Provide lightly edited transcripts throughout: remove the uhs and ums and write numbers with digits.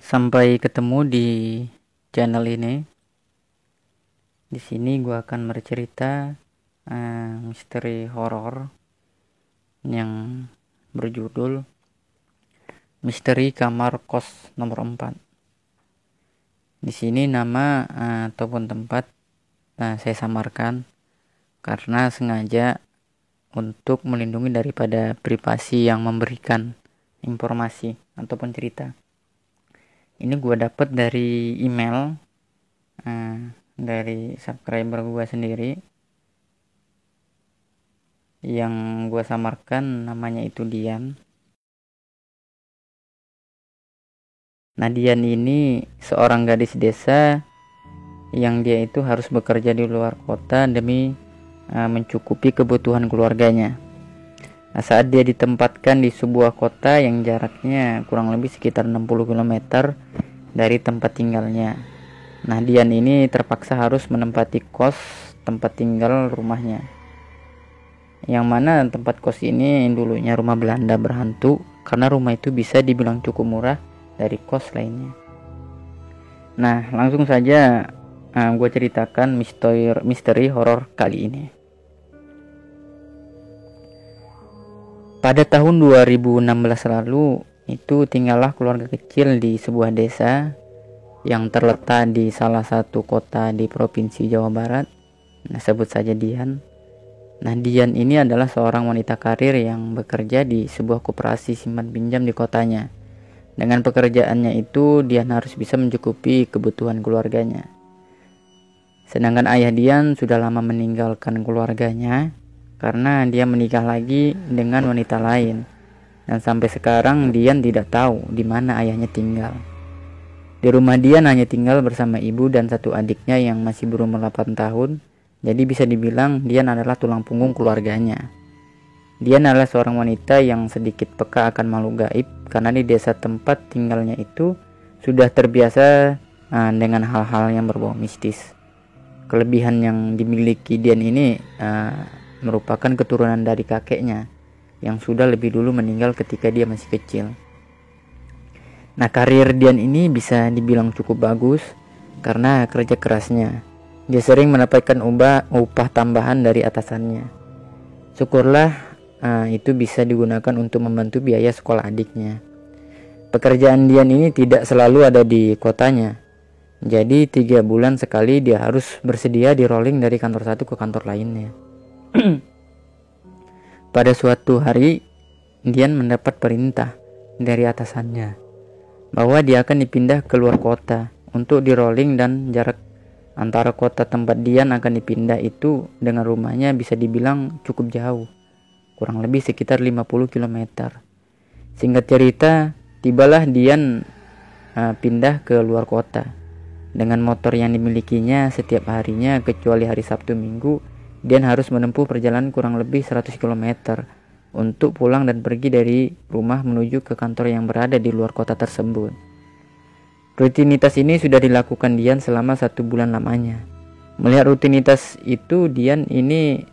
Sampai ketemu di channel ini. Di sini gue akan bercerita misteri horor yang berjudul Misteri Kamar Kos Nomor 4. Di sini nama ataupun tempat saya samarkan karena sengaja untuk melindungi daripada privasi yang memberikan informasi ataupun cerita. Ini gue dapet dari email dari subscriber gue sendiri yang gue samarkan namanya itu Dian. Nah, Dian ini seorang gadis desa yang dia itu harus bekerja di luar kota demi mencukupi kebutuhan keluarganya. Nah, saat dia ditempatkan di sebuah kota yang jaraknya kurang lebih sekitar 60 km dari tempat tinggalnya. Nah, Dian ini terpaksa harus menempati kos tempat tinggal rumahnya. Yang mana tempat kos ini dulunya rumah Belanda berhantu karena rumah itu bisa dibilang cukup murah dari kos lainnya. Nah, langsung saja gue ceritakan misteri horor kali ini. Pada tahun 2016 lalu, itu tinggallah keluarga kecil di sebuah desa yang terletak di salah satu kota di Provinsi Jawa Barat. Nah, sebut saja Dian. Nah, Dian ini adalah seorang wanita karir yang bekerja di sebuah koperasi simpan pinjam di kotanya. Dengan pekerjaannya itu, Dian harus bisa mencukupi kebutuhan keluarganya. Sedangkan ayah Dian sudah lama meninggalkan keluarganya karena dia menikah lagi dengan wanita lain. Dan sampai sekarang Dian tidak tahu di mana ayahnya tinggal. Di rumah Dian hanya tinggal bersama ibu dan satu adiknya yang masih berumur 8 tahun. Jadi bisa dibilang Dian adalah tulang punggung keluarganya. Dian adalah seorang wanita yang sedikit peka akan makhluk gaib karena di desa tempat tinggalnya itu sudah terbiasa dengan hal-hal yang berbau mistis. Kelebihan yang dimiliki Dian ini merupakan keturunan dari kakeknya yang sudah lebih dulu meninggal ketika dia masih kecil. Nah, karir Dian ini bisa dibilang cukup bagus karena kerja kerasnya. Dia sering mendapatkan upah tambahan dari atasannya. Syukurlah itu bisa digunakan untuk membantu biaya sekolah adiknya. Pekerjaan Dian ini tidak selalu ada di kotanya. Jadi 3 bulan sekali dia harus bersedia di rolling dari kantor satu ke kantor lainnya. Pada suatu hari Dian mendapat perintah dari atasannya bahwa dia akan dipindah ke luar kota untuk di rolling, dan jarak antara kota tempat Dian akan dipindah itu dengan rumahnya bisa dibilang cukup jauh, kurang lebih sekitar 50 km. Singkat cerita, tibalah Dian pindah ke luar kota. Dengan motor yang dimilikinya setiap harinya kecuali hari Sabtu Minggu, Dian harus menempuh perjalanan kurang lebih 100 km untuk pulang dan pergi dari rumah menuju ke kantor yang berada di luar kota tersebut. Rutinitas ini sudah dilakukan Dian selama 1 bulan lamanya. Melihat rutinitas itu, Dian ini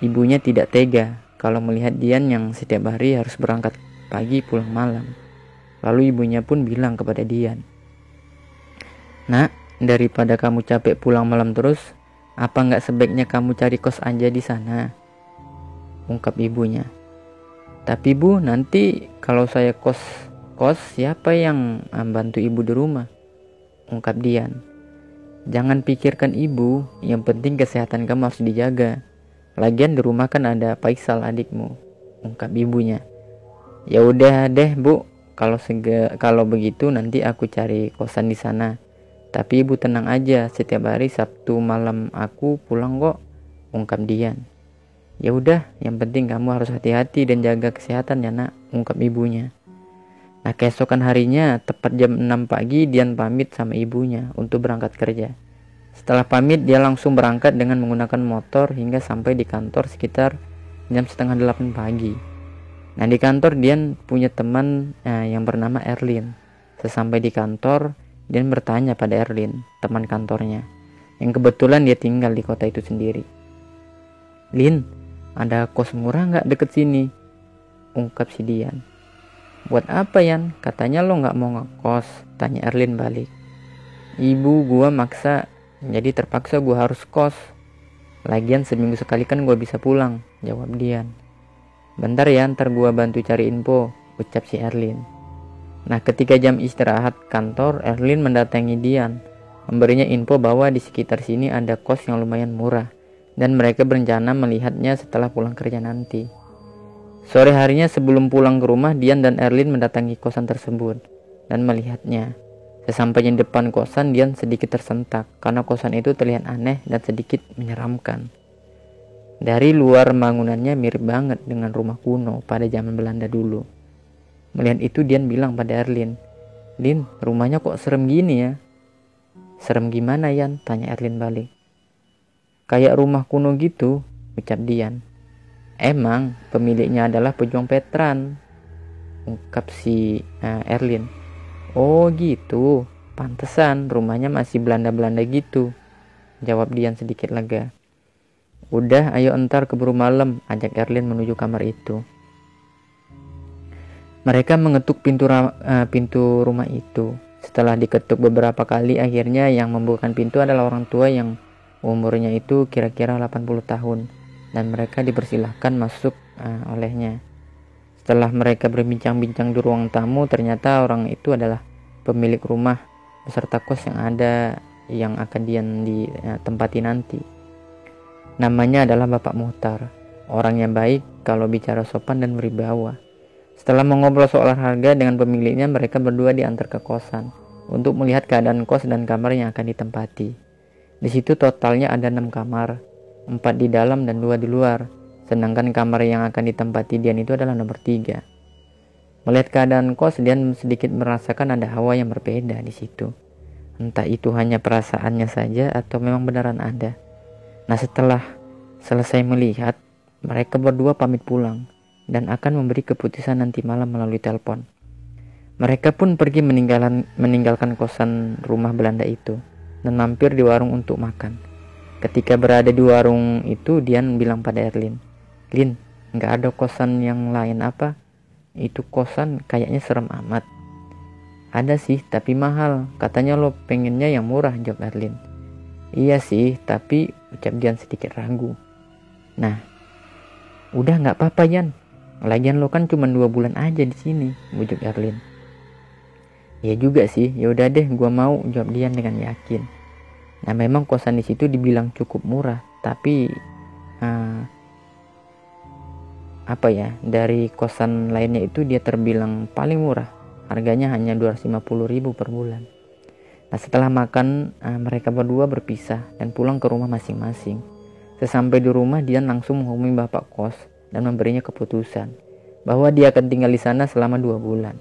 ibunya tidak tega kalau melihat Dian yang setiap hari harus berangkat pagi pulang malam. Lalu ibunya pun bilang kepada Dian, "Nak, daripada kamu capek pulang malam terus, apa nggak sebaiknya kamu cari kos aja di sana?" ungkap ibunya. "Tapi Bu, nanti kalau saya kos siapa yang bantu ibu di rumah?" ungkap Dian. "Jangan pikirkan ibu, yang penting kesehatan kamu harus dijaga. Lagian di rumah kan ada Faisal adikmu," ungkap ibunya. "Ya udah deh Bu, kalau begitu nanti aku cari kosan di sana. Tapi ibu tenang aja, setiap hari Sabtu malam aku pulang kok," ungkap Dian. "Ya udah, yang penting kamu harus hati-hati dan jaga kesehatan ya Nak," ungkap ibunya. Nah, keesokan harinya tepat jam 6 pagi Dian pamit sama ibunya untuk berangkat kerja. Setelah pamit, dia langsung berangkat dengan menggunakan motor hingga sampai di kantor sekitar jam setengah 8 pagi. Nah, di kantor Dian punya teman yang bernama Erlin. Sesampai di kantor, Dian bertanya pada Erlin, teman kantornya, yang kebetulan dia tinggal di kota itu sendiri. "Lin, ada kos murah nggak deket sini?" ungkap si Dian. Buat apa Yan? Katanya lo gak mau ngekos, tanya Erlin balik. Ibu gua maksa, jadi terpaksa gua harus kos. Lagian seminggu sekali kan gua bisa pulang, jawab Dian. Bentar ya, ntar gua bantu cari info, ucap si Erlin. Nah, ketika jam istirahat kantor, Erlin mendatangi Dian, memberinya info bahwa di sekitar sini ada kos yang lumayan murah, dan mereka berencana melihatnya setelah pulang kerja nanti. Sore harinya sebelum pulang ke rumah, Dian dan Erlin mendatangi kosan tersebut dan melihatnya. Sesampainya di depan kosan, Dian sedikit tersentak karena kosan itu terlihat aneh dan sedikit menyeramkan. Dari luar bangunannya mirip banget dengan rumah kuno pada zaman Belanda dulu. Melihat itu Dian bilang pada Erlin, "Lin, rumahnya kok serem gini ya?" "Serem gimana Yan?" tanya Erlin balik. "Kayak rumah kuno gitu," ucap Dian. "Emang pemiliknya adalah pejuang veteran," ungkap si Erlin. "Oh gitu, pantesan rumahnya masih Belanda-Belanda gitu," jawab Dian sedikit lega. "Udah, ayo entar keburu malam," ajak Erlin menuju kamar itu. Mereka mengetuk pintu rumah itu. Setelah diketuk beberapa kali, akhirnya yang membukakan pintu adalah orang tua yang umurnya itu kira-kira 80 tahun. Dan mereka dipersilahkan masuk olehnya. Setelah mereka berbincang-bincang di ruang tamu, ternyata orang itu adalah pemilik rumah beserta kos yang akan Dian ditempati nanti. Namanya adalah Bapak Muhtar. Orangnya baik, kalau bicara sopan dan berwibawa. Setelah mengobrol soal harga dengan pemiliknya, mereka berdua diantar ke kosan untuk melihat keadaan kos dan kamar yang akan ditempati. Di situ totalnya ada 6 kamar. 4 di dalam dan 2 di luar, sedangkan kamar yang akan ditempati Dian itu adalah nomor 3. Melihat keadaan kos, Dian sedikit merasakan ada hawa yang berbeda di situ. Entah itu hanya perasaannya saja atau memang beneran ada. Nah, setelah selesai melihat, mereka berdua pamit pulang dan akan memberi keputusan nanti malam melalui telepon. Mereka pun pergi meninggalkan kosan rumah Belanda itu dan mampir di warung untuk makan. Ketika berada di warung itu, Dian bilang pada Erlin, "Lin, gak ada kosan yang lain apa? Itu kosan kayaknya serem amat." "Ada sih, tapi mahal. Katanya lo pengennya yang murah," jawab Erlin. "Iya sih, tapi," ucap Dian sedikit ragu. "Nah, udah gak apa-apa Yan. Lagian lo kan cuma 2 bulan aja di sini," bujuk Erlin. "Ya juga sih, yaudah deh, gua mau," jawab Dian dengan yakin. Nah, memang kosan di situ dibilang cukup murah, tapi dari kosan lainnya itu dia terbilang paling murah. Harganya hanya 250.000 per bulan. Nah, setelah makan, mereka berdua berpisah dan pulang ke rumah masing-masing. Sesampai di rumah, Dian langsung menghubungi bapak kos dan memberinya keputusan bahwa dia akan tinggal di sana selama 2 bulan.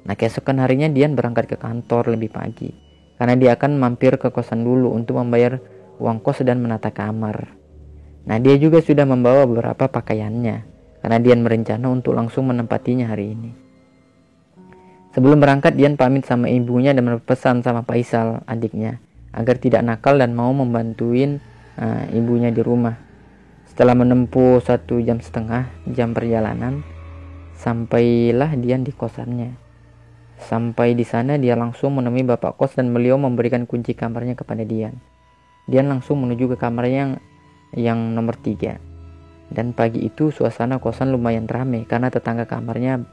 Nah, keesokan harinya Dian berangkat ke kantor lebih pagi, karena dia akan mampir ke kosan dulu untuk membayar uang kos dan menata kamar. Nah, dia juga sudah membawa beberapa pakaiannya, karena Dian berencana untuk langsung menempatinya hari ini. Sebelum berangkat, Dian pamit sama ibunya dan berpesan sama Faisal, adiknya, agar tidak nakal dan mau membantuin ibunya di rumah. Setelah menempuh 1,5 jam perjalanan, sampailah Dian di kosannya. Sampai di sana, dia langsung menemui bapak kos dan beliau memberikan kunci kamarnya kepada Dian. Dian langsung menuju ke kamarnya yang nomor 3. Dan pagi itu suasana kosan lumayan ramai karena tetangga kamarnya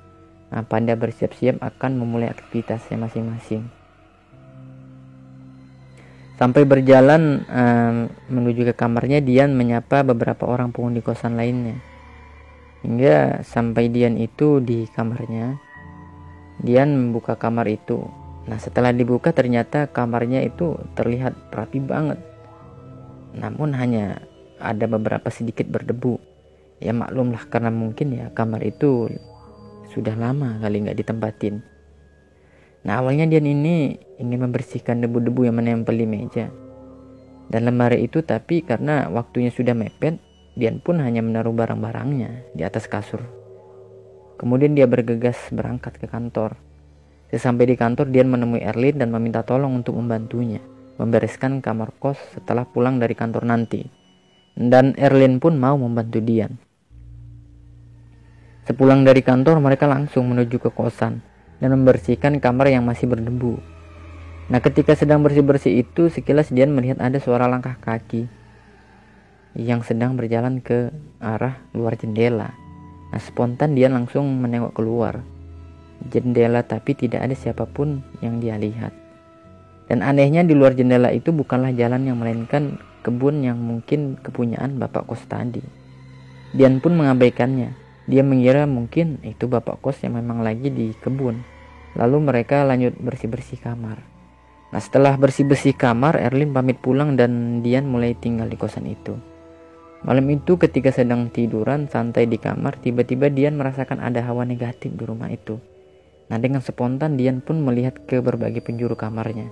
pada bersiap-siap akan memulai aktivitasnya masing-masing. Sampai berjalan menuju ke kamarnya, Dian menyapa beberapa orang penghuni kosan lainnya. Hingga sampai Dian itu di kamarnya, Dian membuka kamar itu. Nah, setelah dibuka ternyata kamarnya itu terlihat rapi banget. Namun hanya ada beberapa sedikit berdebu. Ya maklumlah, karena mungkin ya kamar itu sudah lama kali nggak ditempatin. Nah, awalnya Dian ini ingin membersihkan debu-debu yang menempel di meja dan lemari itu, tapi karena waktunya sudah mepet, Dian pun hanya menaruh barang-barangnya di atas kasur. Kemudian dia bergegas berangkat ke kantor. Sesampai di kantor, Dian menemui Erlin dan meminta tolong untuk membantunya membereskan kamar kos setelah pulang dari kantor nanti. Dan Erlin pun mau membantu Dian. Sepulang dari kantor, mereka langsung menuju ke kosan dan membersihkan kamar yang masih berdebu. Nah, ketika sedang bersih-bersih itu, sekilas Dian melihat ada suara langkah kaki yang sedang berjalan ke arah luar jendela. Nah, spontan Dian langsung menengok keluar jendela, tapi tidak ada siapapun yang dia lihat. Dan anehnya di luar jendela itu bukanlah jalan yang melainkan kebun yang mungkin kepunyaan bapak kos tadi. Dian pun mengabaikannya. Dia mengira mungkin itu bapak kos yang memang lagi di kebun. Lalu mereka lanjut bersih-bersih kamar. Nah, setelah bersih-bersih kamar, Erlin pamit pulang dan Dian mulai tinggal di kosan itu. Malam itu ketika sedang tiduran santai di kamar, tiba-tiba Dian merasakan ada hawa negatif di rumah itu. Nah, dengan spontan Dian pun melihat ke berbagai penjuru kamarnya.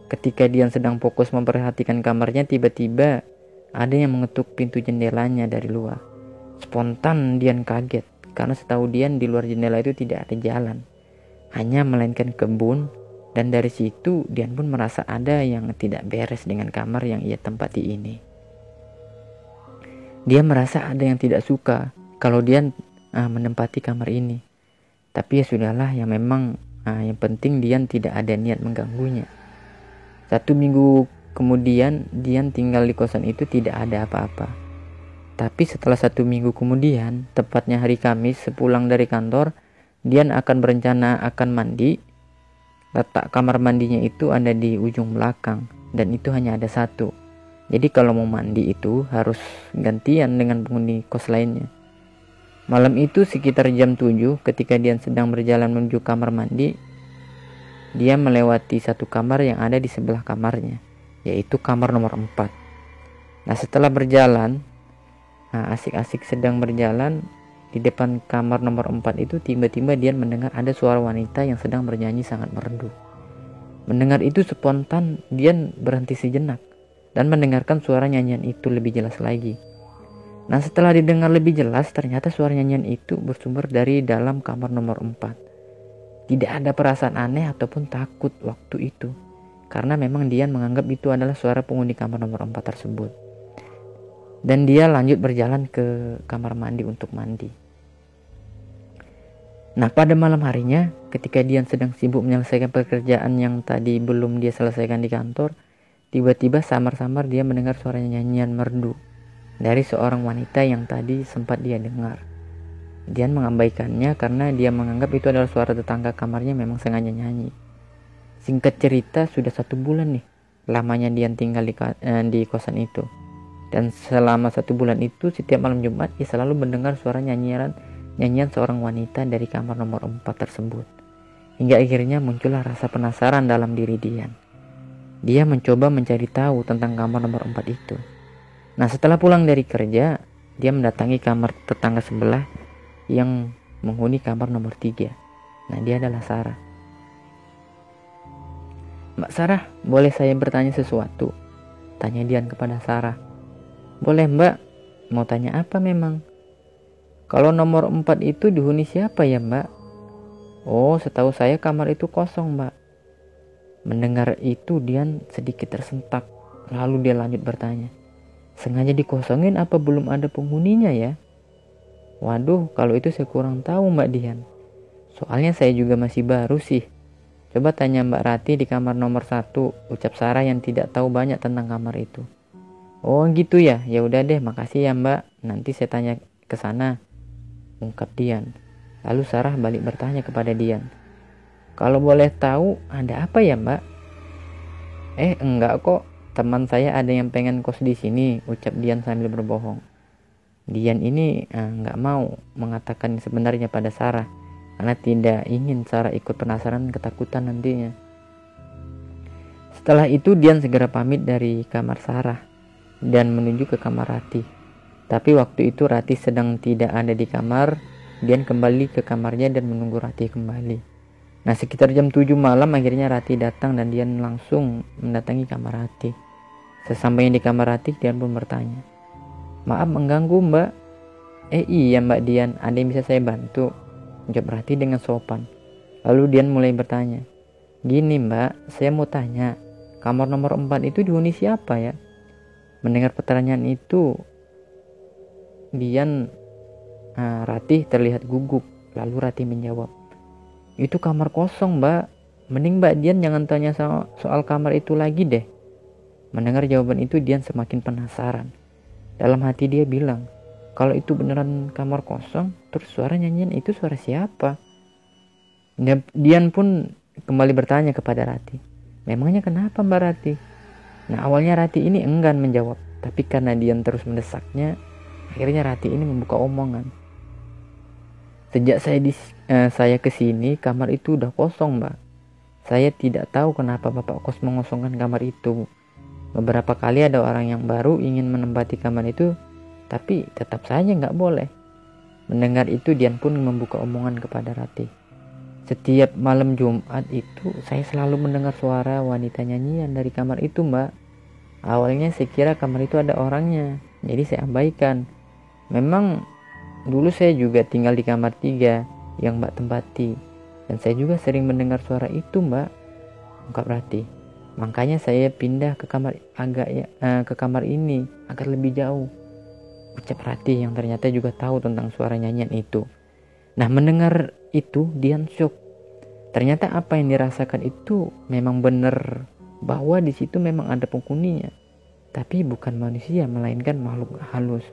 Ketika Dian sedang fokus memperhatikan kamarnya, tiba-tiba ada yang mengetuk pintu jendelanya dari luar. Spontan Dian kaget, karena setahu Dian di luar jendela itu tidak ada jalan, hanya melainkan kebun. Dan dari situ Dian pun merasa ada yang tidak beres dengan kamar yang ia tempati ini. Dia merasa ada yang tidak suka kalau Dian menempati kamar ini. Tapi ya sudahlah, yang memang yang penting Dian tidak ada niat mengganggunya. 1 minggu kemudian Dian tinggal di kosan itu tidak ada apa-apa. Tapi setelah 1 minggu kemudian, tepatnya hari Kamis sepulang dari kantor, Dian akan berencana akan mandi. Letak kamar mandinya itu ada di ujung belakang dan itu hanya ada satu. Jadi kalau mau mandi itu harus gantian dengan penghuni kos lainnya. Malam itu sekitar jam 7 ketika Dian sedang berjalan menuju kamar mandi, dia melewati satu kamar yang ada di sebelah kamarnya, yaitu kamar nomor 4. Nah, setelah berjalan, asik-asik sedang berjalan di depan kamar nomor 4 itu, tiba-tiba Dian mendengar ada suara wanita yang sedang bernyanyi sangat merdu. Mendengar itu spontan Dian berhenti sejenak dan mendengarkan suara nyanyian itu lebih jelas lagi. Nah, setelah didengar lebih jelas, ternyata suara nyanyian itu bersumber dari dalam kamar nomor 4. Tidak ada perasaan aneh ataupun takut waktu itu, karena memang Dian menganggap itu adalah suara penghuni kamar nomor 4 tersebut. Dan dia lanjut berjalan ke kamar mandi untuk mandi. Nah, pada malam harinya, ketika Dian sedang sibuk menyelesaikan pekerjaan yang tadi belum dia selesaikan di kantor, tiba-tiba samar-samar dia mendengar suara nyanyian merdu dari seorang wanita yang tadi sempat dia dengar. Dian mengabaikannya karena dia menganggap itu adalah suara tetangga kamarnya memang sengaja nyanyi. Singkat cerita, sudah 1 bulan nih lamanya Dian tinggal di kosan itu. Dan selama 1 bulan itu, setiap malam Jumat ia selalu mendengar suara nyanyian seorang wanita dari kamar nomor 4 tersebut. Hingga akhirnya muncullah rasa penasaran dalam diri Dian. Dia mencoba mencari tahu tentang kamar nomor 4 itu. Nah, setelah pulang dari kerja, dia mendatangi kamar tetangga sebelah yang menghuni kamar nomor 3. Nah, dia adalah Sarah. "Mbak Sarah, boleh saya bertanya sesuatu?" tanya Dian kepada Sarah. "Boleh, Mbak. Mau tanya apa memang?" "Kalau nomor 4 itu dihuni siapa ya, Mbak?" "Oh, setahu saya kamar itu kosong, Mbak." Mendengar itu Dian sedikit tersentak. Lalu dia lanjut bertanya, "Sengaja dikosongin apa belum ada penghuninya ya?" "Waduh, kalau itu saya kurang tahu, Mbak Dian. Soalnya saya juga masih baru sih. Coba tanya Mbak Rati di kamar nomor 1, ucap Sarah yang tidak tahu banyak tentang kamar itu. "Oh gitu ya, ya udah deh, makasih ya Mbak. Nanti saya tanya ke sana," ungkap Dian. Lalu Sarah balik bertanya kepada Dian, "Kalau boleh tahu ada apa ya Mbak?" Enggak kok, teman saya ada yang pengen kos di sini," ucap Dian sambil berbohong. Dian ini nggak mau mengatakan sebenarnya pada Sarah karena tidak ingin Sarah ikut penasaran ketakutan nantinya. Setelah itu Dian segera pamit dari kamar Sarah dan menuju ke kamar Rati. Tapi waktu itu Rati sedang tidak ada di kamar. Dian kembali ke kamarnya dan menunggu Rati kembali. Nah, sekitar jam 7 malam akhirnya Rati datang dan Dian langsung mendatangi kamar Rati. Sesampainya di kamar Rati, Dian pun bertanya, "Maaf mengganggu Mbak?" Iya Mbak Dian, ada yang bisa saya bantu?" jawab Rati dengan sopan. Lalu Dian mulai bertanya, "Gini Mbak, saya mau tanya, kamar nomor 4 itu dihuni siapa ya?" Mendengar pertanyaan itu, Dian Ratih terlihat gugup. Lalu Ratih menjawab, "Itu kamar kosong, Mbak. Mending Mbak Dian jangan tanya soal kamar itu lagi deh." Mendengar jawaban itu, Dian semakin penasaran. Dalam hati dia bilang, kalau itu beneran kamar kosong, terus suara nyanyian itu suara siapa? Dian pun kembali bertanya kepada Ratih, "Memangnya kenapa Mbak Ratih?" Nah, awalnya Ratih ini enggan menjawab, tapi karena Dian terus mendesaknya, akhirnya Ratih ini membuka omongan. "Sejak saya kesini, kamar itu udah kosong, Mbak. Saya tidak tahu kenapa Bapak kos mengosongkan kamar itu. Beberapa kali ada orang yang baru ingin menempati kamar itu, tapi tetap saja nggak boleh." Mendengar itu, Dian pun membuka omongan kepada Ratih. "Setiap malam Jumat itu saya selalu mendengar suara wanita nyanyian dari kamar itu, Mbak. Awalnya saya kira kamar itu ada orangnya, jadi saya abaikan. Memang dulu saya juga tinggal di kamar 3 yang Mbak tempati, dan saya juga sering mendengar suara itu, Mbak," ungkap Ratih. "Makanya saya pindah ke kamar ini agar lebih jauh," ucap Ratih yang ternyata juga tahu tentang suara nyanyian itu. Nah, mendengar itu Dian syok. Ternyata apa yang dirasakan itu memang benar, bahwa di situ memang ada penghuninya, tapi bukan manusia melainkan makhluk halus.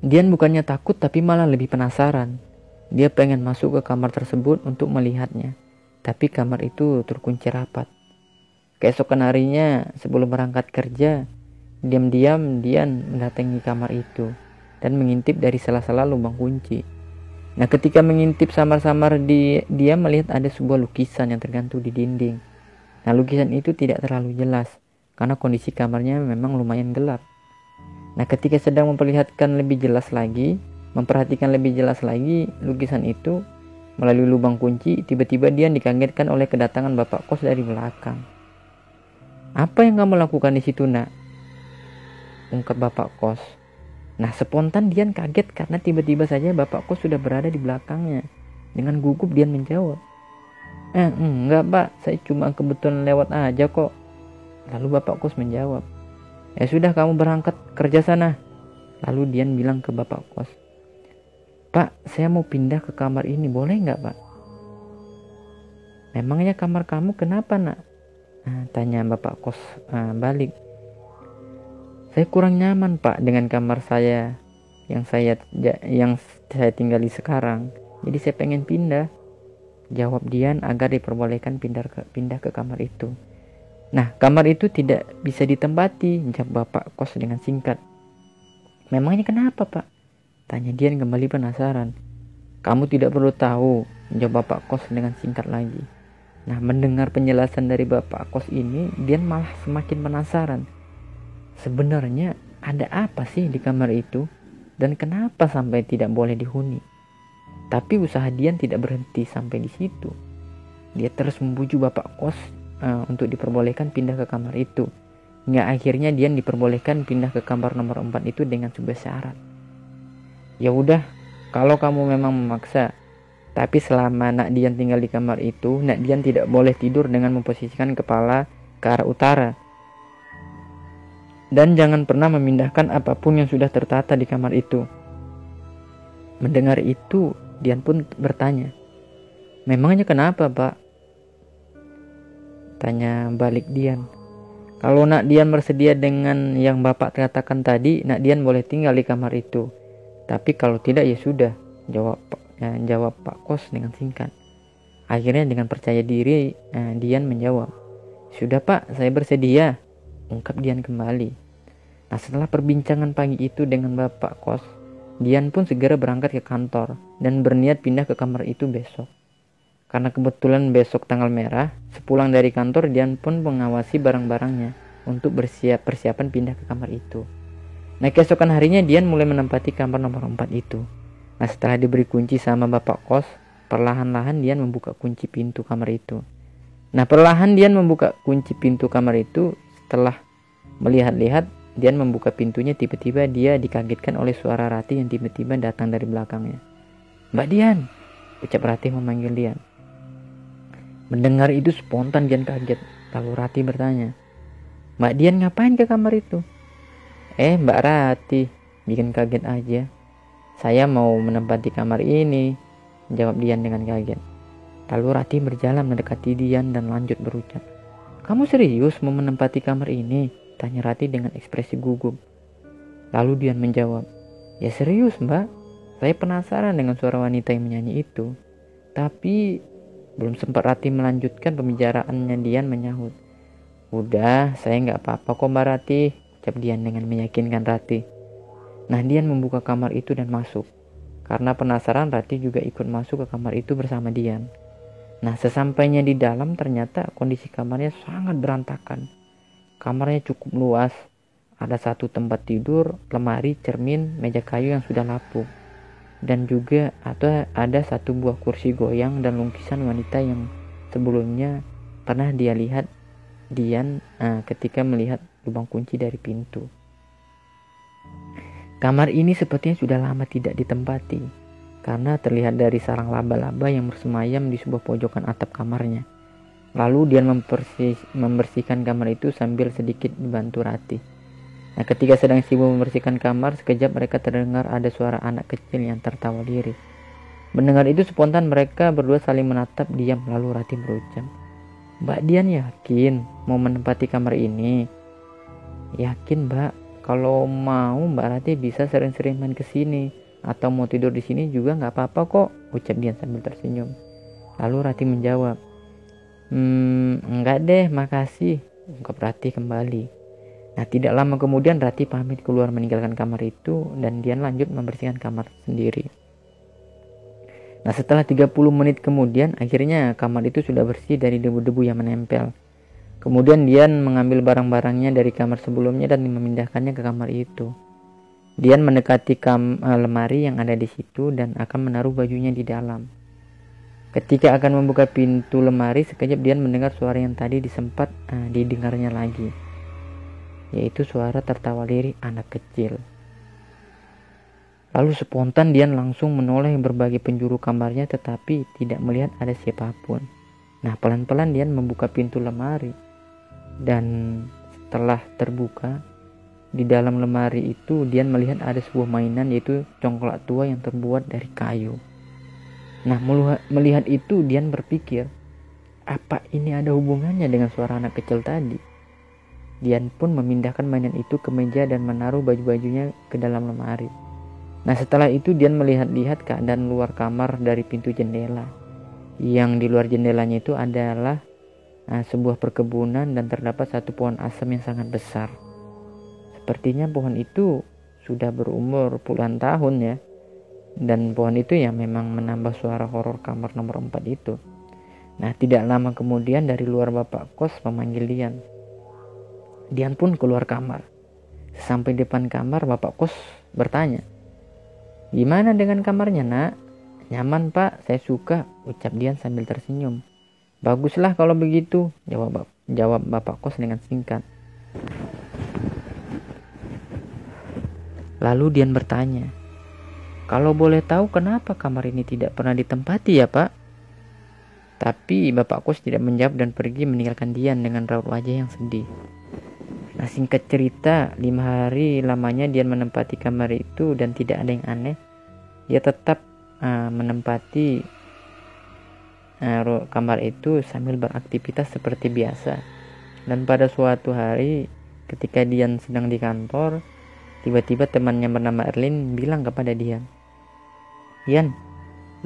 Dian bukannya takut tapi malah lebih penasaran. Dia pengen masuk ke kamar tersebut untuk melihatnya, tapi kamar itu terkunci rapat. Keesokan harinya sebelum berangkat kerja, diam-diam Dian mendatangi kamar itu dan mengintip dari sela-sela lubang kunci. Nah, ketika mengintip samar-samar dia melihat ada sebuah lukisan yang tergantung di dinding. Nah, lukisan itu tidak terlalu jelas karena kondisi kamarnya memang lumayan gelap. Nah, ketika sedang memperhatikan lebih jelas lagi lukisan itu melalui lubang kunci, tiba-tiba Dian dikagetkan oleh kedatangan bapak kos dari belakang. "Apa yang kamu lakukan di situ, Nak?" ungkap bapak kos. Nah, spontan Dian kaget karena tiba-tiba saja bapak kos sudah berada di belakangnya. Dengan gugup Dian menjawab, "Enggak Pak, saya cuma kebetulan lewat aja kok." Lalu bapak kos menjawab, "Ya sudah, kamu berangkat kerja sana." Lalu Dian bilang ke bapak kos, "Pak, saya mau pindah ke kamar ini, boleh nggak Pak?" "Memangnya kamar kamu kenapa, Nak?" tanya bapak kos balik. "Saya kurang nyaman Pak dengan kamar saya yang saya tinggali sekarang. Jadi saya pengen pindah," jawab Dian agar diperbolehkan pindah ke kamar itu. "Nah, kamar itu tidak bisa ditempati," jawab bapak kos dengan singkat. "Memangnya kenapa Pak?" tanya Dian kembali penasaran. "Kamu tidak perlu tahu," jawab bapak kos dengan singkat lagi. Nah, mendengar penjelasan dari bapak kos ini, Dian malah semakin penasaran. Sebenarnya ada apa sih di kamar itu, dan kenapa sampai tidak boleh dihuni? Tapi usaha Dian tidak berhenti sampai di situ. Dia terus membujuk bapak kos untuk diperbolehkan pindah ke kamar itu. Hingga akhirnya Dian diperbolehkan pindah ke kamar nomor 4 itu dengan sebuah syarat. "Ya udah, kalau kamu memang memaksa, tapi selama Nak Dian tinggal di kamar itu, Nak Dian tidak boleh tidur dengan memposisikan kepala ke arah utara. Dan jangan pernah memindahkan apapun yang sudah tertata di kamar itu." Mendengar itu, Dian pun bertanya, "Memangnya kenapa Pak?" tanya balik Dian. "Kalau Nak Dian bersedia dengan yang Bapak katakan tadi, Nak Dian boleh tinggal di kamar itu. Tapi kalau tidak ya sudah," jawab Pak Kos dengan singkat. Akhirnya dengan percaya diri Dian menjawab, "Sudah Pak, saya bersedia," ungkap Dian kembali. Nah, setelah perbincangan pagi itu dengan bapak kos, Dian pun segera berangkat ke kantor dan berniat pindah ke kamar itu besok. Karena kebetulan besok tanggal merah, sepulang dari kantor Dian pun mengawasi barang-barangnya untuk persiapan pindah ke kamar itu. Nah, keesokan harinya Dian mulai menempati kamar nomor 4 itu. Nah, setelah diberi kunci sama bapak kos, perlahan-lahan Dian membuka kunci pintu kamar itu. Setelah melihat-lihat, Dian membuka pintunya. Tiba-tiba dia dikagetkan oleh suara Ratih yang tiba-tiba datang dari belakangnya. "Mbak Dian," ucap Ratih memanggil Dian. Mendengar itu spontan Dian kaget. Lalu Ratih bertanya, "Mbak Dian ngapain ke kamar itu?" Mbak Ratih, bikin kaget aja. Saya mau menempati kamar ini, jawab Dian dengan kaget. Lalu Rati berjalan mendekati Dian dan lanjut berucap. Kamu serius mau menempati kamar ini? Tanya Rati dengan ekspresi gugup. Lalu Dian menjawab, ya serius mbak, saya penasaran dengan suara wanita yang menyanyi itu. Tapi belum sempat Rati melanjutkan pembicaraannya, Dian menyahut. Udah, saya nggak apa-apa kok mbak Rati, ucap Dian dengan meyakinkan Rati. Nah, Dian membuka kamar itu dan masuk. Karena penasaran, Rati juga ikut masuk ke kamar itu bersama Dian. Nah, sesampainya di dalam ternyata kondisi kamarnya sangat berantakan. Kamarnya cukup luas. Ada satu tempat tidur, lemari, cermin, meja kayu yang sudah lapuk. Dan juga ada satu buah kursi goyang dan lukisan wanita yang sebelumnya pernah dia lihat Dian ketika melihat lubang kunci dari pintu. Kamar ini sepertinya sudah lama tidak ditempati, karena terlihat dari sarang laba-laba yang bersemayam di sebuah pojokan atap kamarnya. Lalu Dian membersihkan kamar itu sambil sedikit dibantu Rati. Nah, ketika sedang sibuk membersihkan kamar, sekejap mereka terdengar ada suara anak kecil yang tertawa lirih. Mendengar itu spontan mereka berdua saling menatap diam, lalu Rati berucap, Mbak Dian yakin mau menempati kamar ini? Yakin mbak. Kalau mau Mbak Rati bisa sering-sering main ke sini, atau mau tidur di sini juga nggak apa-apa kok, ucap Dian sambil tersenyum. Lalu Rati menjawab, enggak deh, makasih, ungkap Rati kembali. Nah, tidak lama kemudian Rati pamit keluar meninggalkan kamar itu dan Dian lanjut membersihkan kamar sendiri. Nah, setelah 30 menit kemudian akhirnya kamar itu sudah bersih dari debu-debu yang menempel. Kemudian Dian mengambil barang-barangnya dari kamar sebelumnya dan memindahkannya ke kamar itu. Dian mendekati lemari yang ada di situ dan akan menaruh bajunya di dalam. Ketika akan membuka pintu lemari, sekejap Dian mendengar suara yang tadi disempat didengarnya lagi, yaitu suara tertawa lirih anak kecil. Lalu spontan Dian langsung menoleh berbagai penjuru kamarnya tetapi tidak melihat ada siapapun. Nah, pelan-pelan Dian membuka pintu lemari. Dan setelah terbuka, di dalam lemari itu Dian melihat ada sebuah mainan, yaitu congklak tua yang terbuat dari kayu. Nah, melihat itu Dian berpikir, apa ini ada hubungannya dengan suara anak kecil tadi? Dian pun memindahkan mainan itu ke meja dan menaruh baju-bajunya ke dalam lemari. Nah, setelah itu Dian melihat-lihat keadaan luar kamar dari pintu jendela. Yang di luar jendelanya itu adalah sebuah perkebunan dan terdapat satu pohon asem yang sangat besar. Sepertinya pohon itu sudah berumur puluhan tahun ya. Dan pohon itu ya memang menambah suara horor kamar nomor 4 itu. Nah, tidak lama kemudian dari luar bapak kos memanggil Dian. Dian pun keluar kamar. Sampai depan kamar, bapak kos bertanya, gimana dengan kamarnya nak? Nyaman pak, saya suka, ucap Dian sambil tersenyum. Baguslah kalau begitu, jawab bapak kos dengan singkat. Lalu Dian bertanya, kalau boleh tahu kenapa kamar ini tidak pernah ditempati ya pak? Tapi bapak kos tidak menjawab dan pergi meninggalkan Dian dengan raut wajah yang sedih. Nah, singkat cerita, 5 hari lamanya Dian menempati kamar itu dan tidak ada yang aneh. Dia tetap menempati kamar itu sambil beraktivitas seperti biasa. Dan pada suatu hari ketika Dian sedang di kantor, tiba-tiba temannya bernama Erlin bilang kepada Dian, Yan,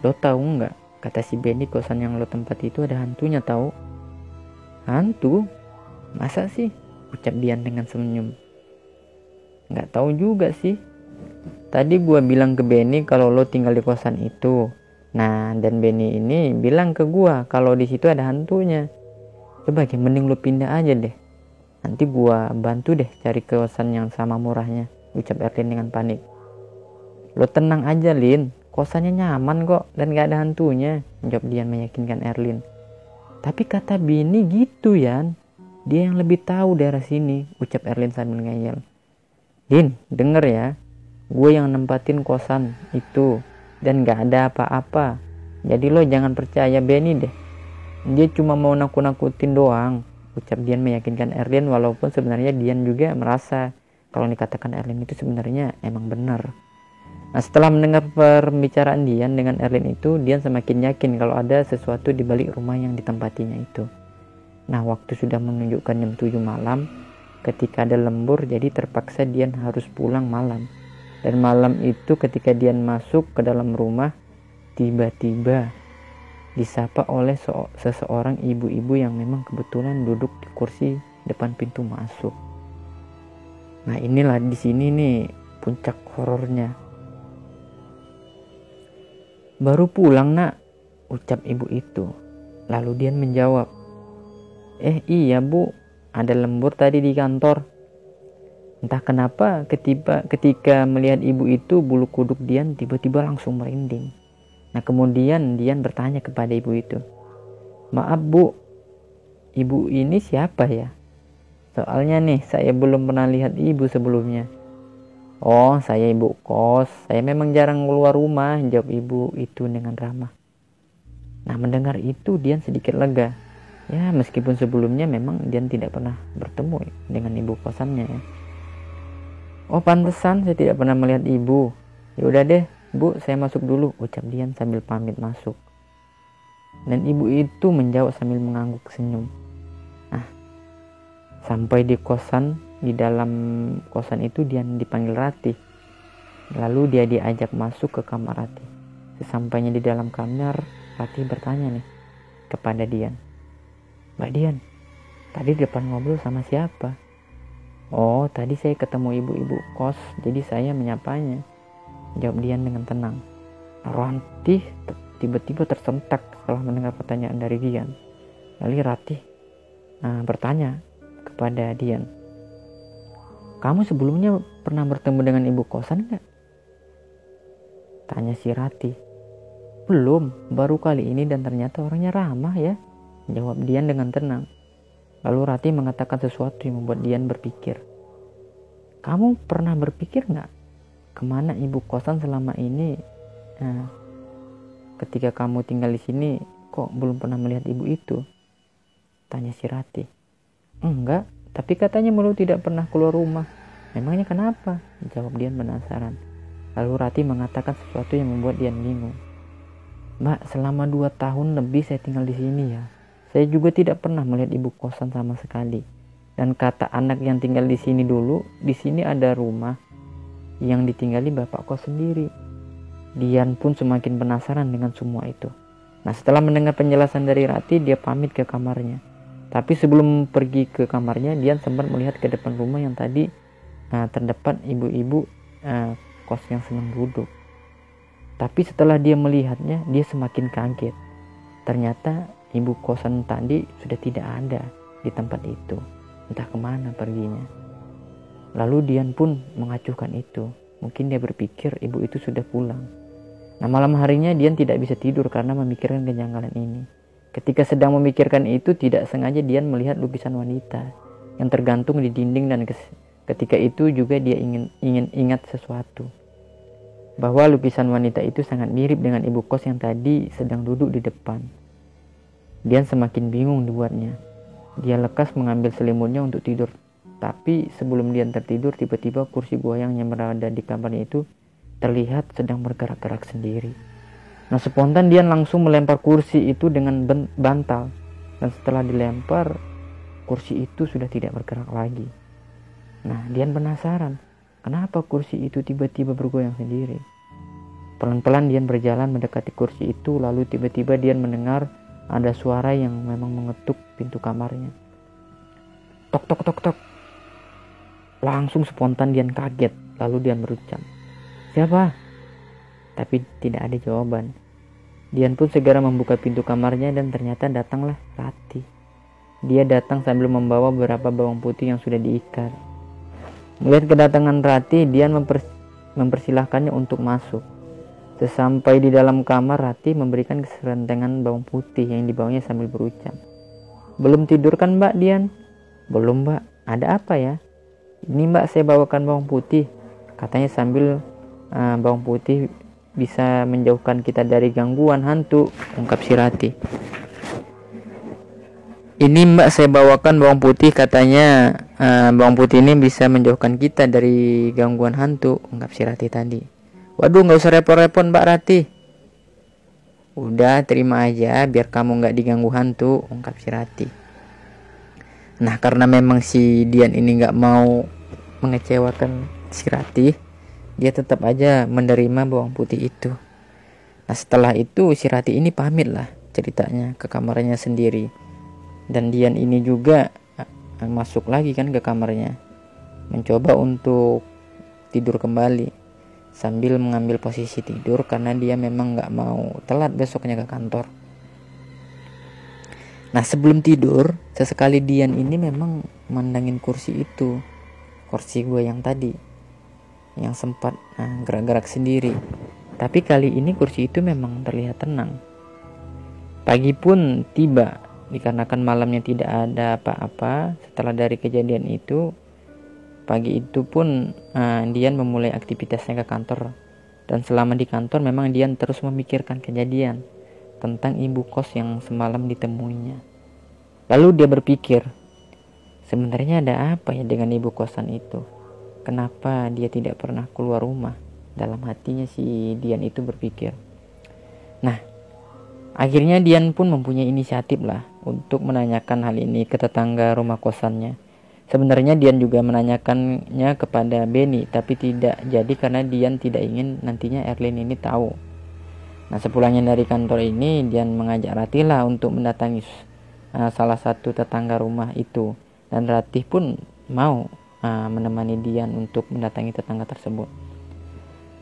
lo tahu nggak, kata si Benny, kosan yang lo tempati itu ada hantunya tahu? Hantu? Masa sih? Ucap Dian dengan senyum. Nggak tahu juga sih. Tadi gua bilang ke Benny kalau lo tinggal di kosan itu. Nah, dan Benny ini bilang ke gua kalau di situ ada hantunya. Coba mending lo pindah aja deh. Nanti gua bantu deh cari kosan yang sama murahnya, ucap Erlin dengan panik. Lo tenang aja Lin, kosannya nyaman kok dan gak ada hantunya, jawab Dian meyakinkan Erlin. Tapi kata Benny gitu Yan, dia yang lebih tahu daerah sini, ucap Erlin sambil ngeyel. Din, denger ya, gue yang nempatin kosan itu dan gak ada apa-apa. Jadi lo jangan percaya Benny deh. Dia cuma mau nakut-nakutin doang, ucap Dian meyakinkan Erlin, walaupun sebenarnya Dian juga merasa kalau dikatakan Erlin itu sebenarnya emang benar. Nah, setelah mendengar pembicaraan Dian dengan Erlin itu, Dian semakin yakin kalau ada sesuatu di balik rumah yang ditempatinya itu. Nah, waktu sudah menunjukkan jam 7 malam, ketika ada lembur, jadi terpaksa Dian harus pulang malam. Dan malam itu ketika Dian masuk ke dalam rumah, tiba-tiba disapa oleh seseorang ibu-ibu yang memang kebetulan duduk di kursi depan pintu masuk. Nah, inilah di sini nih puncak horornya. "Baru pulang, Nak," ucap ibu itu. Lalu Dian menjawab, "Iya, Bu, ada lembur tadi di kantor." Entah kenapa ketika melihat ibu itu, bulu kuduk Dian tiba-tiba langsung merinding. Nah, kemudian Dian bertanya kepada ibu itu, "Maaf, Bu, ibu ini siapa ya? Soalnya nih saya belum pernah lihat ibu sebelumnya." "Oh, saya ibu kos. Saya memang jarang keluar rumah," jawab ibu itu dengan ramah. Nah, mendengar itu Dian sedikit lega. Ya, meskipun sebelumnya memang Dian tidak pernah bertemu dengan ibu kosannya ya. "Oh, pantesan saya tidak pernah melihat ibu. Ya udah deh, Bu, saya masuk dulu," ucap Dian sambil pamit masuk. Dan ibu itu menjawab sambil mengangguk senyum. Nah, sampai di kosan, di dalam kosan itu Dian dipanggil Ratih. Lalu dia diajak masuk ke kamar Ratih. Sesampainya di dalam kamar, Ratih bertanya nih kepada Dian, "Mbak Dian, tadi di depan ngobrol sama siapa?" "Oh, tadi saya ketemu ibu-ibu kos, jadi saya menyapanya," jawab Dian dengan tenang. Ratih tiba-tiba tersentak setelah mendengar pertanyaan dari Dian. Lalu Ratih bertanya kepada Dian, "Kamu sebelumnya pernah bertemu dengan ibu kosan gak?" Tanya si Ratih. "Belum, baru kali ini dan ternyata orangnya ramah ya," jawab Dian dengan tenang. Lalu Ratih mengatakan sesuatu yang membuat Dian berpikir. "Kamu pernah berpikir gak kemana ibu kosan selama ini? Ketika kamu tinggal di sini, kok belum pernah melihat ibu itu?" Tanya si Ratih. "Enggak, tapi katanya Melu tidak pernah keluar rumah. Memangnya kenapa?" jawab Dian penasaran. Lalu Ratih mengatakan sesuatu yang membuat Dian bingung. "Mbak, selama 2 tahun lebih saya tinggal di sini ya. Saya juga tidak pernah melihat ibu kosan sama sekali. Dan kata anak yang tinggal di sini dulu, di sini ada rumah yang ditinggali bapak kos sendiri." Dian pun semakin penasaran dengan semua itu. Nah, setelah mendengar penjelasan dari Ratih, dia pamit ke kamarnya. Tapi sebelum pergi ke kamarnya, Dian sempat melihat ke depan rumah yang tadi terdapat ibu-ibu kos yang sedang duduk. Tapi setelah dia melihatnya, dia semakin kaget. Ternyata ibu kosan tadi sudah tidak ada di tempat itu. Entah kemana perginya. Lalu Dian pun mengacuhkan itu. Mungkin dia berpikir ibu itu sudah pulang. Nah, malam harinya Dian tidak bisa tidur karena memikirkan kejanggalan ini. Ketika sedang memikirkan itu, tidak sengaja Dian melihat lukisan wanita yang tergantung di dinding, dan ketika itu juga dia ingin ingat sesuatu. Bahwa lukisan wanita itu sangat mirip dengan ibu kos yang tadi sedang duduk di depan. Dian semakin bingung dibuatnya. Dia lekas mengambil selimutnya untuk tidur. Tapi sebelum Dian tertidur, tiba-tiba kursi goyang yang berada di kamarnya itu terlihat sedang bergerak-gerak sendiri. Nah, spontan Dian langsung melempar kursi itu dengan bantal. Dan setelah dilempar, kursi itu sudah tidak bergerak lagi. Nah, Dian penasaran, kenapa kursi itu tiba-tiba bergoyang sendiri. Pelan-pelan Dian berjalan mendekati kursi itu, lalu tiba-tiba Dian mendengar ada suara yang memang mengetuk pintu kamarnya. Tok tok tok tok. Langsung spontan Dian kaget, lalu Dian berucap, "Siapa?" Tapi tidak ada jawaban. Dian pun segera membuka pintu kamarnya dan ternyata datanglah Ratih. Dia datang sambil membawa beberapa bawang putih yang sudah diikat. Melihat kedatangan Ratih, Dian mempersilahkannya untuk masuk. Sesampai di dalam kamar, Ratih memberikan serentengan bawang putih yang dibawanya sambil berucap, "Belum tidur kan Mbak Dian?" "Belum Mbak, ada apa ya?" "Ini Mbak, saya bawakan bawang putih. Katanya sambil bawang putih bisa menjauhkan kita dari gangguan hantu," ungkap si Ratih. "Ini Mbak, saya bawakan bawang putih, katanya bawang putih ini bisa menjauhkan kita dari gangguan hantu," ungkap si Ratih tadi. Waduh, nggak usah repot-repot Mbak Ratih. Udah terima aja biar kamu nggak diganggu hantu, ungkap si Ratih. Nah, karena memang si Dian ini nggak mau mengecewakan si Ratih, dia tetap aja menerima bawang putih itu. Nah, setelah itu si Ratih ini pamit lah ceritanya ke kamarnya sendiri. Dan Dian ini juga masuk lagi kan ke kamarnya, mencoba untuk tidur kembali sambil mengambil posisi tidur karena dia memang nggak mau telat besoknya ke kantor. Nah, sebelum tidur, sesekali Dian ini memang mandangin kursi itu, kursi gue yang tadi, yang sempat gerak-gerak sendiri. Tapi kali ini kursi itu memang terlihat tenang. Pagi pun tiba, dikarenakan malamnya tidak ada apa-apa. Setelah dari kejadian itu, pagi itu pun Dian memulai aktivitasnya ke kantor. Dan selama di kantor memang Dian terus memikirkan kejadian tentang ibu kos yang semalam ditemuinya. Lalu dia berpikir, sebenarnya ada apa ya dengan ibu kosan itu? Kenapa dia tidak pernah keluar rumah? Dalam hatinya si Dian itu berpikir. Nah, akhirnya Dian pun mempunyai inisiatif lah untuk menanyakan hal ini ke tetangga rumah kosannya. Sebenarnya Dian juga menanyakannya kepada Benny, tapi tidak jadi karena Dian tidak ingin nantinya Erlin ini tahu. Nah, sepulangnya dari kantor ini, Dian mengajak Ratih lah untuk mendatangi salah satu tetangga rumah itu. Dan Ratih pun mau menemani Dian untuk mendatangi tetangga tersebut.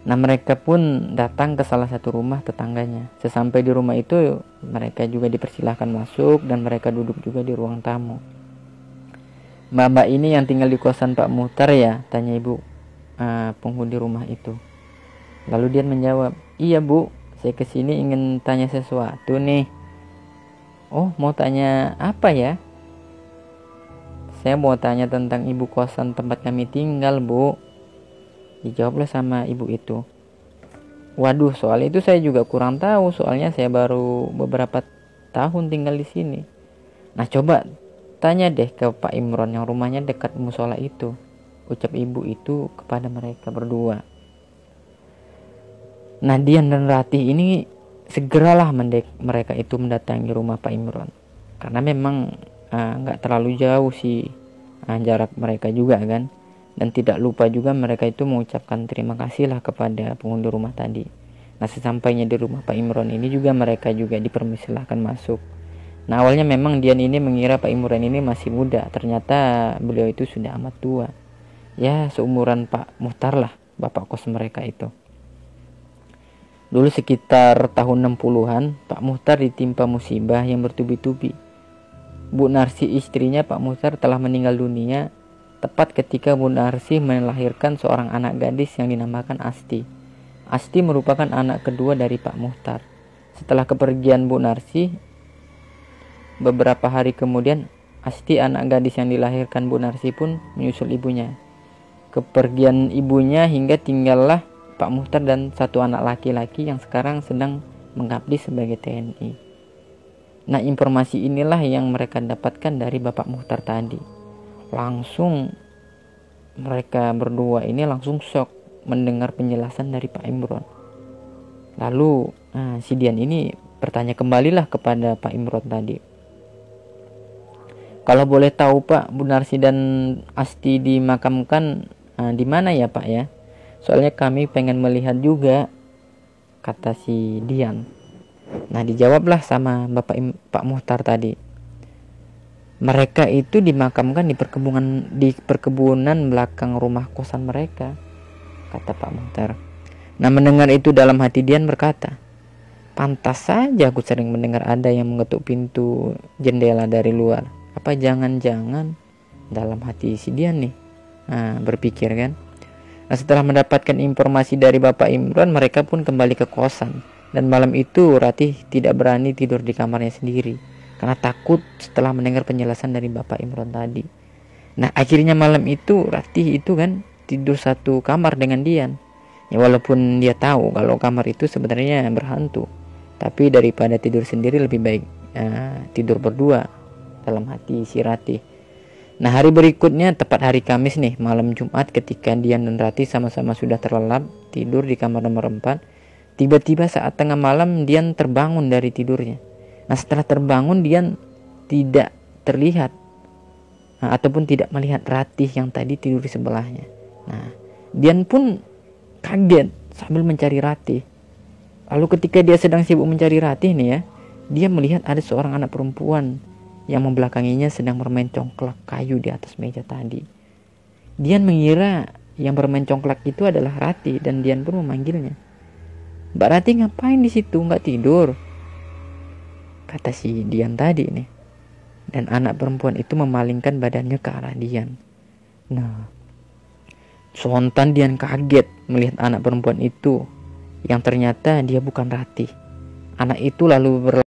Nah, mereka pun datang ke salah satu rumah tetangganya. Sesampai di rumah itu, mereka juga dipersilahkan masuk dan mereka duduk juga di ruang tamu. Mbak ini yang tinggal di kosan Pak Muhtar ya? Tanya ibu penghuni rumah itu. Lalu Dian menjawab, iya Bu, saya kesini ingin tanya sesuatu nih. Oh, mau tanya apa ya? Saya mau tanya tentang ibu kosan tempat kami tinggal Bu. Dijawablah sama ibu itu. Waduh, soal itu saya juga kurang tahu, soalnya saya baru beberapa tahun tinggal di sini. Nah, coba tanya deh ke Pak Imron yang rumahnya dekat musola itu, ucap ibu itu kepada mereka berdua. Nah, Dian dan Ratih ini segeralah mereka itu mendatangi rumah Pak Imron, karena memang nggak terlalu jauh sih jarak mereka juga kan. Dan tidak lupa juga mereka itu mengucapkan terima kasih lah kepada penghuni rumah tadi. Nah, sesampainya di rumah Pak Imron ini juga mereka juga dipersilahkan masuk. Nah, awalnya memang Dian ini mengira Pak Imron ini masih muda. Ternyata beliau itu sudah amat tua. Ya, seumuran Pak Muhtar lah, bapak kos mereka itu. Dulu sekitar tahun 60-an, Pak Muhtar ditimpa musibah yang bertubi-tubi. Bu Narsi, istrinya Pak Muhtar, telah meninggal dunia tepat ketika Bu Narsi melahirkan seorang anak gadis yang dinamakan Asti. Asti merupakan anak kedua dari Pak Muhtar. Setelah kepergian Bu Narsi, beberapa hari kemudian Asti, anak gadis yang dilahirkan Bu Narsi, pun menyusul ibunya. Kepergian ibunya hingga tinggallah Pak Muhtar dan satu anak laki-laki yang sekarang sedang mengabdi sebagai TNI. Nah, informasi inilah yang mereka dapatkan dari Bapak Muhtar tadi. Langsung mereka berdua ini langsung shock mendengar penjelasan dari Pak Imron. Lalu si Dian ini bertanya kembalilah kepada Pak Imron tadi. Kalau boleh tahu Pak, Bu Narsi dan Asti dimakamkan di mana ya Pak ya? Soalnya kami pengen melihat juga, kata si Dian. Nah, dijawablah sama Pak Muhtar tadi. Mereka itu dimakamkan di perkebunan belakang rumah kosan mereka, kata Pak Muhtar. Nah, mendengar itu dalam hati Dian berkata, pantas saja aku sering mendengar ada yang mengetuk pintu jendela dari luar. Apa jangan-jangan, dalam hati si Dian nih berpikir kan. Nah, setelah mendapatkan informasi dari Bapak Imron, mereka pun kembali ke kosan. Dan malam itu Ratih tidak berani tidur di kamarnya sendiri karena takut setelah mendengar penjelasan dari Bapak Imron tadi. Nah, akhirnya malam itu Ratih itu kan tidur satu kamar dengan Dian. Ya, walaupun dia tahu kalau kamar itu sebenarnya berhantu, tapi daripada tidur sendiri lebih baik tidur berdua, dalam hati si Ratih. Nah, hari berikutnya, tepat hari Kamis nih, malam Jumat, ketika Dian dan Ratih sama-sama sudah terlelap tidur di kamar nomor 4, tiba-tiba saat tengah malam Dian terbangun dari tidurnya. Nah, setelah terbangun, Dian tidak terlihat ataupun tidak melihat Ratih yang tadi tidur di sebelahnya. Nah, Dian pun kaget sambil mencari Ratih. Lalu ketika dia sedang sibuk mencari Ratih nih ya, dia melihat ada seorang anak perempuan yang membelakanginya sedang bermain congklak kayu di atas meja tadi. Dian mengira yang bermain congklak itu adalah Ratih dan Dian pun memanggilnya. "Mbak Ratih, ngapain di situ? Nggak tidur?" kata si Dian tadi nih. Dan anak perempuan itu memalingkan badannya ke arah Dian. Nah, spontan Dian kaget melihat anak perempuan itu, yang ternyata dia bukan Ratih. Anak itu lalu